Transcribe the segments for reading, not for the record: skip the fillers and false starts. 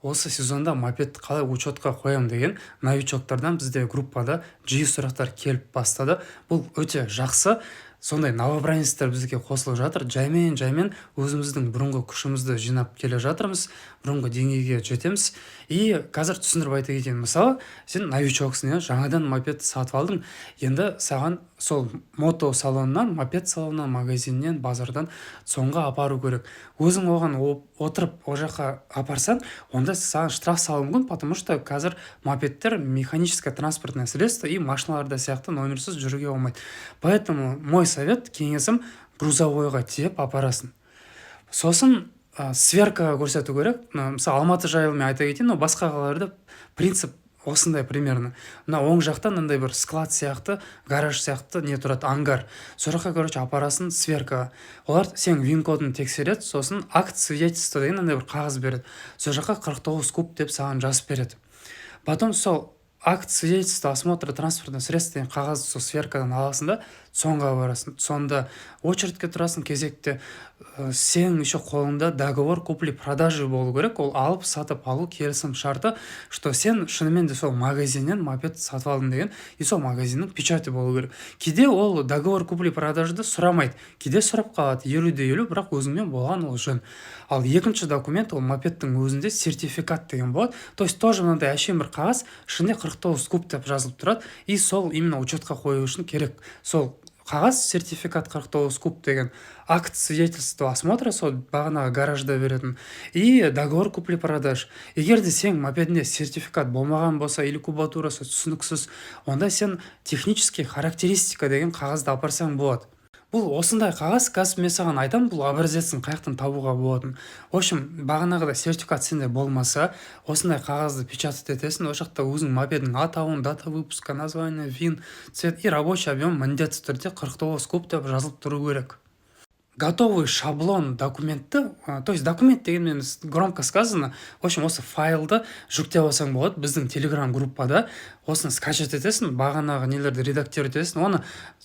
осы сезонда мопед қалай учетқа қоям деген новичоктардан бізде группада жиі сұрақтар келіп бастады. Бұл өте жақсы. Сондай новобранецтер бізге қосылып жатыр. Жаймен өзіміздің бұрынғы күшімізді жинап келе жатырмыз. Бұрынғы деңгейге жетеміз. И қазір түсіндіріп айта кетейін. Мысалы, сен новичоксың, жаңадан мопед сатып алдың. Енді саған сол мото салонынан, мопед салонынан, магазиннен, базардан соңға апару керек. Өзің оған отырып о жаққа апарсаң, онда саған штраф салуы мүмкін, потому что қазір мопедтер механическое транспортное средство и машиналарда сияқты номерсіз жүруге болмайды. Поэтому мой совет, кеңесім, грузовойға тиеп апарасын. Сосын сверкаға көрсету керек. Мысалы, Алматы жайлы мен айта кетейін, но басқа қалаларда принцип осындай примерно. Мына оң жақта мынандай бір склад сияқты, гараж сияқты не тұрады, ангар. Сол жаққа, короче, апарасын сверкаға. Олар сен ВИН кодын тексереді, сосын акт свидетельства деген мынандай бір қағаз береді. Сол жаққа 49 куб деп саған жазып береді. Потом сол акт свидетельства осмотра транспортного средства деген қағазды сол сверкадан аласың да соңға барасың. Сонда очередке тұрасың, кезекте. Сен еще қолыңда договор купли-продажи болу керек. Ол алып сатып алу келісім шарты, что сен шынымен де сол магазиннен мопед сатып алдың деген, и сол магазиннің печати болу керек. Кейде ол договор купли-продажды сұрамайды. Кейде сұрап қалады 50-50, бірақ өзіңмен болған ол жөн. Ал екінші документ ол мопедтің өзінде сертификат деген болады. То есть тоже мынандай әшейін бір қағаз, ішінде 49 куб деп жазылып тұрады, и сол именно учетқа қою үшін керек. Сол қағаз сертификат 49 куб деген, акт свидетельства осмотра сол бағанағы гаражда беретін, и договор купли-продаж. Егер де сен мопедінде сертификат болмаған болса или кубатурасы түсініксіз, онда сен технический характеристика деген қағазды апарсаң болады. Бұл осындай қағаз, қазір мен саған айтам, бұл образецін қаяқтан табуға болатын. В общем, бағанағыда сертификат сенде болмаса, осындай қағазды печатать етесің, о жақта өзің мопеддің атауын, дата выпуска, название, ВИН, цвет и рабочий объем міндетті түрде 49 куб деп жазылып тұру керек. Готовый шаблон документті, то есть документ дегенмен громко сказано, в общем, осы файлды жүктеп алсаң болады. Біздің телеграм группада осыны скачать етесің, бағанағы нелерді редактировать етесің, оны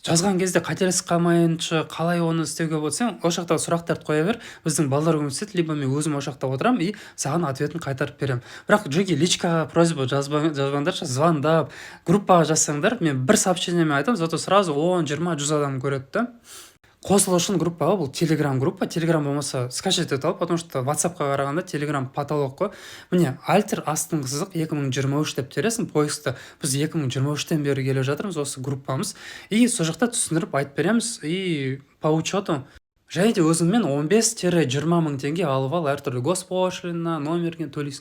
жазған кезде қателесіп қалмайыншы, қалай оны істеуге болады, сен о жақта сұрақтарды қоя бер, біздің балалар көмектеседі, либо мен өзім о жақта отырамын и саған ответін қайтарып беремін. Бірақ жүге личкаға просьба жазбаңдаршы, звондап, группаға жазсаңдар, мен бір сообщениемен айтамын, зато сразу 10, 20, 100 адам көреді да. Қосылу үшін группаға, бұл телеграм группа, телеграм болмаса скачать ете ал, потому что WhatsApp-қа қарағанда телеграм потолок қой. Міне, альтер астыңғы сызық 2023 деп тересің поискта. Біз 2023-тен бері келе жатырмыз осы группамыз. И сол жақта түсіндіріп айтып береміз, и по учету және де өзіңмен 15-20 мың теңге алып ал, әртүрлі госпошлина, номерген төлейсің.